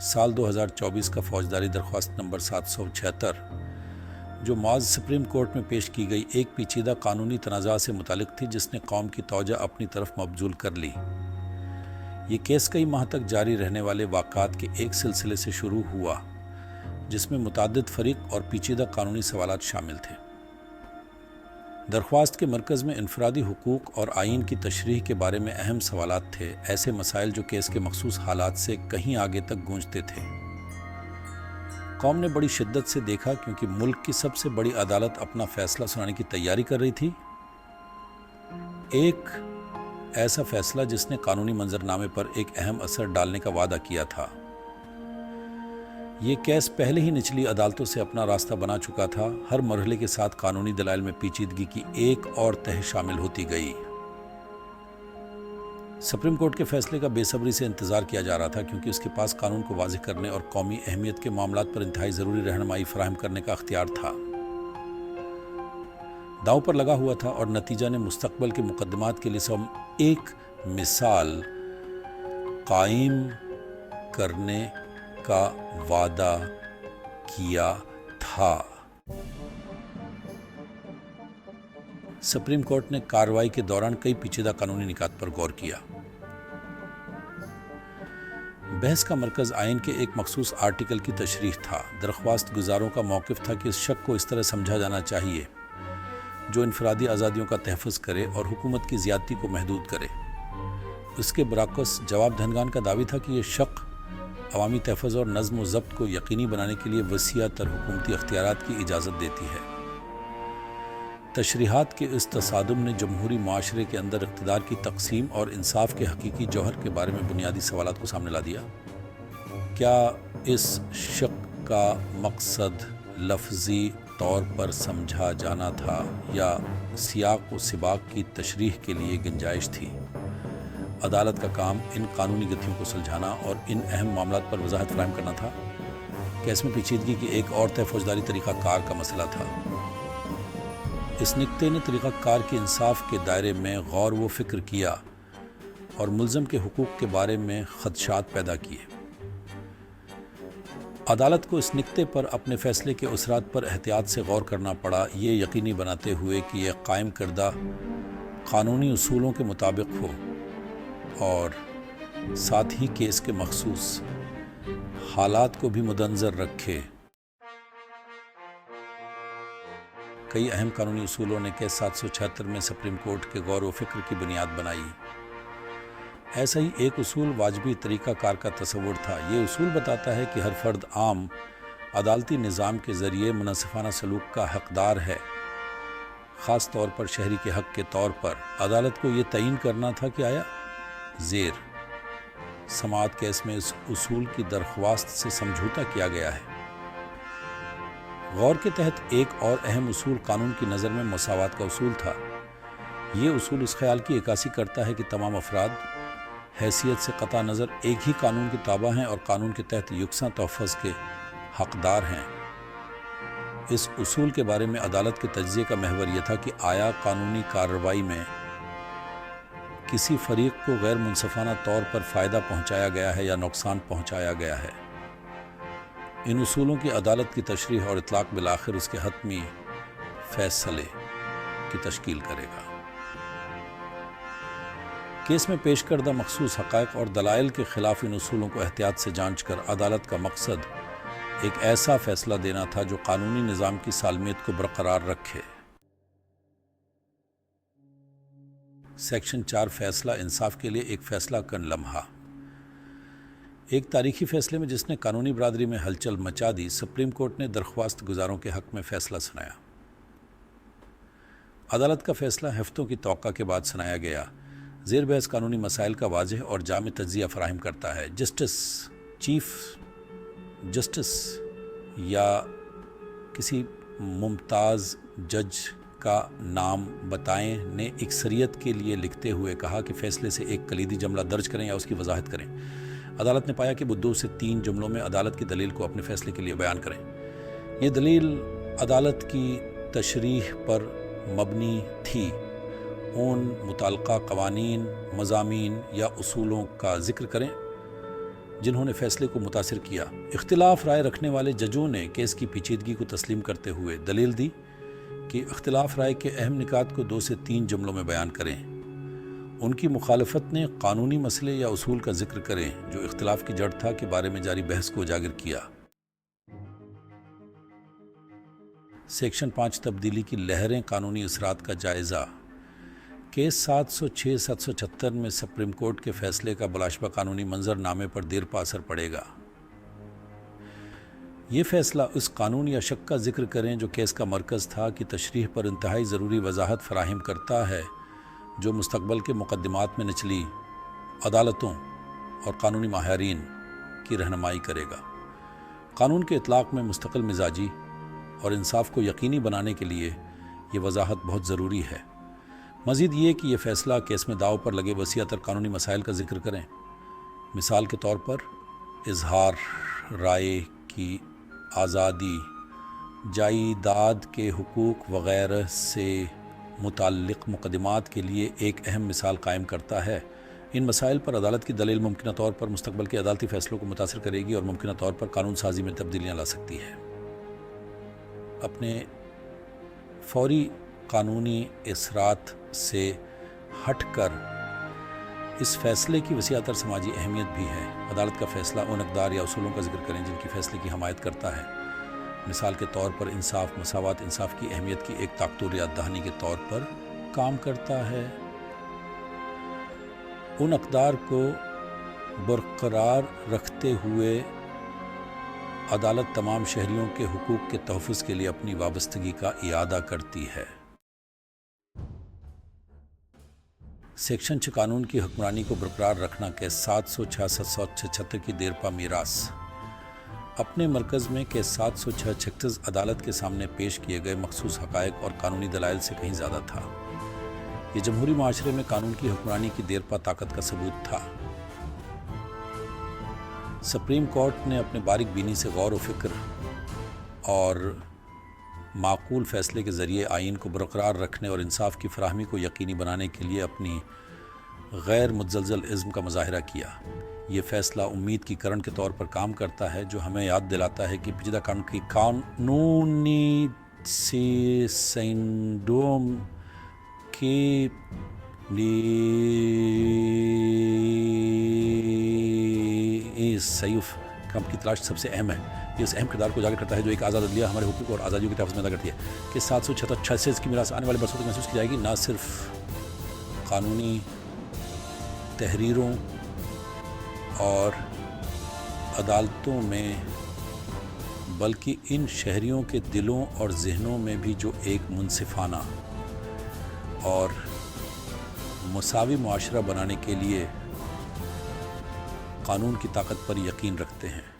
سال 2024 کا فوجداری درخواست نمبر 776 جو معاذ سپریم کورٹ میں پیش کی گئی ایک پیچیدہ قانونی تنازع سے متعلق تھی جس نے قوم کی توجہ اپنی طرف مبذول کر لی۔ یہ کیس کئی ماہ تک جاری رہنے والے واقعات کے ایک سلسلے سے شروع ہوا جس میں متعدد فریق اور پیچیدہ قانونی سوالات شامل تھے۔ درخواست کے مرکز میں انفرادی حقوق اور آئین کی تشریح کے بارے میں اہم سوالات تھے، ایسے مسائل جو کیس کے مخصوص حالات سے کہیں آگے تک گونجتے تھے۔ قوم نے بڑی شدت سے دیکھا کیونکہ ملک کی سب سے بڑی عدالت اپنا فیصلہ سنانے کی تیاری کر رہی تھی، ایک ایسا فیصلہ جس نے قانونی منظرنامے پر ایک اہم اثر ڈالنے کا وعدہ کیا تھا۔ یہ کیس پہلے ہی نچلی عدالتوں سے اپنا راستہ بنا چکا تھا، ہر مرحلے کے ساتھ قانونی دلائل میں پیچیدگی کی ایک اور تہ شامل ہوتی گئی۔ سپریم کورٹ کے فیصلے کا بے صبری سے انتظار کیا جا رہا تھا کیونکہ اس کے پاس قانون کو واضح کرنے اور قومی اہمیت کے معاملات پر انتہائی ضروری رہنمائی فراہم کرنے کا اختیار تھا۔ داؤ پر لگا ہوا تھا اور نتیجہ نے مستقبل کے مقدمات کے لیے ایک مثال قائم کرنے کا وعدہ کیا تھا۔ سپریم کورٹ نے کارروائی کے دوران کئی پیچیدہ قانونی نکات پر غور کیا۔ بحث کا مرکز آئین کے ایک مخصوص آرٹیکل کی تشریح تھا۔ درخواست گزاروں کا موقف تھا کہ اس شق کو اس طرح سمجھا جانا چاہیے جو انفرادی آزادیوں کا تحفظ کرے اور حکومت کی زیادتی کو محدود کرے۔ اس کے برعکس جواب دہندگان کا دعویٰ تھا کہ یہ شق عوامی تحفظ اور نظم و ضبط کو یقینی بنانے کے لیے وسیع تر حکومتی اختیارات کی اجازت دیتی ہے۔ تشریحات کے اس تصادم نے جمہوری معاشرے کے اندر اقتدار کی تقسیم اور انصاف کے حقیقی جوہر کے بارے میں بنیادی سوالات کو سامنے لا دیا۔ کیا اس شق کا مقصد لفظی طور پر سمجھا جانا تھا یا سیاق و سباق کی تشریح کے لیے گنجائش تھی؟ عدالت کا کام ان قانونی گتھیوں کو سلجھانا اور ان اہم معاملات پر وضاحت فراہم کرنا تھا۔ کیس میں پیچیدگی کی ایک اور طے فوجداری طریقہ کار کا مسئلہ تھا۔ اس نکتے نے طریقہ کار کے انصاف کے دائرے میں غور و فکر کیا اور ملزم کے حقوق کے بارے میں خدشات پیدا کیے۔ عدالت کو اس نکتے پر اپنے فیصلے کے اثرات پر احتیاط سے غور کرنا پڑا، یہ یقینی بناتے ہوئے کہ یہ قائم کردہ قانونی اصولوں کے مطابق ہو اور ساتھ ہی کیس کے مخصوص حالات کو بھی مدنظر رکھے۔ کئی اہم قانونی اصولوں نے کیس 776 میں سپریم کورٹ کے غور و فکر کی بنیاد بنائی۔ ایسا ہی ایک اصول واجبی طریقہ کار کا تصور تھا۔ یہ اصول بتاتا ہے کہ ہر فرد عام عدالتی نظام کے ذریعے منصفانہ سلوک کا حقدار ہے۔ خاص طور پر شہری کے حق کے طور پر عدالت کو یہ تعین کرنا تھا کہ آیا زیر سماعت کیس میں اس اصول کی درخواست سے سمجھوتا کیا گیا ہے۔ غور کے تحت ایک اور اہم اصول قانون کی نظر میں مساوات کا اصول تھا۔ یہ اصول اس خیال کی عکاسی کرتا ہے کہ تمام افراد حیثیت سے قطع نظر ایک ہی قانون کے تابع ہیں اور قانون کے تحت یکساں تحفظ کے حقدار ہیں۔ اس اصول کے بارے میں عدالت کے تجزیے کا محور یہ تھا کہ آیا قانونی کارروائی میں کسی فریق کو غیر منصفانہ طور پر فائدہ پہنچایا گیا ہے یا نقصان پہنچایا گیا ہے۔ ان اصولوں کی عدالت کی تشریح اور اطلاق بالآخر اس کے حتمی فیصلے کی تشکیل کرے گا۔ کیس میں پیش کردہ مخصوص حقائق اور دلائل کے خلاف ان اصولوں کو احتیاط سے جانچ کر عدالت کا مقصد ایک ایسا فیصلہ دینا تھا جو قانونی نظام کی سالمیت کو برقرار رکھے۔ سیکشن 4 فیصلہ انصاف کے لیے ایک فیصلہ کن لمحہ۔ ایک تاریخی فیصلے میں جس نے قانونی برادری میں ہلچل مچا دی، سپریم کورٹ نے درخواست گزاروں کے حق میں فیصلہ سنایا۔ عدالت کا فیصلہ ہفتوں کی توقع کے بعد سنایا گیا۔ زیر بحث قانونی مسائل کا واضح اور جامع تجزیہ فراہم کرتا ہے۔ چیف جسٹس یا کسی ممتاز جج کا نام بتائیں نے اکثریت کے لیے لکھتے ہوئے کہا کہ فیصلے سے ایک کلیدی جملہ درج کریں یا اس کی وضاحت کریں۔ عدالت نے پایا کہ وہ 2 سے 3 جملوں میں عدالت کی دلیل کو اپنے فیصلے کے لیے بیان کریں۔ یہ دلیل عدالت کی تشریح پر مبنی تھی۔ ان متعلقہ قوانین، مضامین یا اصولوں کا ذکر کریں جنہوں نے فیصلے کو متاثر کیا۔ اختلاف رائے رکھنے والے ججوں نے کیس کی پیچیدگی کو تسلیم کرتے ہوئے دلیل دی کہ اختلاف رائے کے اہم نکات کو 2 سے 3 جملوں میں بیان کریں۔ ان کی مخالفت نے قانونی مسئلے یا اصول کا ذکر کریں جو اختلاف کی جڑ تھا کے بارے میں جاری بحث کو اجاگر کیا۔ سیکشن 5 تبدیلی کی لہریں قانونی اثرات کا جائزہ۔ کیس 706-776 میں سپریم کورٹ کے فیصلے کا بلاشبہ قانونی منظر نامے پر دیر پا اثر پڑے گا۔ یہ فیصلہ اس قانون یا شق کا ذکر کریں جو کیس کا مرکز تھا کی تشریح پر انتہائی ضروری وضاحت فراہم کرتا ہے جو مستقبل کے مقدمات میں نچلی عدالتوں اور قانونی ماہرین کی رہنمائی کرے گا۔ قانون کے اطلاق میں مستقل مزاجی اور انصاف کو یقینی بنانے کے لیے یہ وضاحت بہت ضروری ہے۔ مزید یہ کہ یہ فیصلہ کیس میں داؤ پر لگے وسیع تر قانونی مسائل کا ذکر کریں، مثال کے طور پر اظہار رائے کی آزادی، جائیداد کے حقوق وغیرہ سے متعلق مقدمات کے لیے ایک اہم مثال قائم کرتا ہے۔ ان مسائل پر عدالت کی دلیل ممکنہ طور پر مستقبل کے عدالتی فیصلوں کو متاثر کرے گی اور ممکنہ طور پر قانون سازی میں تبدیلیاں لا سکتی ہے۔ اپنے فوری قانونی اثرات سے ہٹ کر اس فیصلے کی وسیع تر سماجی اہمیت بھی ہے۔ عدالت کا فیصلہ ان اقدار یا اصولوں کا ذکر کریں جن کی فیصلے کی حمایت کرتا ہے، مثال کے طور پر انصاف، مساوات، انصاف کی اہمیت کی ایک طاقتور یاد دہانی کے طور پر کام کرتا ہے۔ ان اقدار کو برقرار رکھتے ہوئے عدالت تمام شہریوں کے حقوق کے تحفظ کے لیے اپنی وابستگی کا اعادہ کرتی ہے۔ سیکشن 6 قانون کی حکمرانی کو برقرار رکھنا کیس 706-776 کی دیرپا میراث۔ اپنے مرکز میں کیس 706 عدالت کے سامنے پیش کیے گئے مخصوص حقائق اور قانونی دلائل سے کہیں زیادہ تھا۔ یہ جمہوری معاشرے میں قانون کی حکمرانی کی دیرپا طاقت کا ثبوت تھا۔ سپریم کورٹ نے اپنے باریک بینی سے غور و فکر اور معقول فیصلے کے ذریعے آئین کو برقرار رکھنے اور انصاف کی فراہمی کو یقینی بنانے کے لیے اپنی غیر متزلزل عزم کا مظاہرہ کیا۔ یہ فیصلہ امید کی کرن کے طور پر کام کرتا ہے جو ہمیں یاد دلاتا ہے کہ پیچیدہ قانون کی قانونی سنڈروم کے لیے سیف کام کی تلاش سب سے اہم ہے۔ یہ اس اہم کردار کو اجاگر کرتا ہے جو ایک آزاد عدلیہ ہمارے حقوق اور آزادیوں کے تحفظ میں ادا کرتی ہے کہ 776 کی میراث آنے والے برسوں تک محسوس کی جائے گی، نہ صرف قانونی تحریروں اور عدالتوں میں بلکہ ان شہریوں کے دلوں اور ذہنوں میں بھی جو ایک منصفانہ اور مساوی معاشرہ بنانے کے لیے قانون کی طاقت پر یقین رکھتے ہیں۔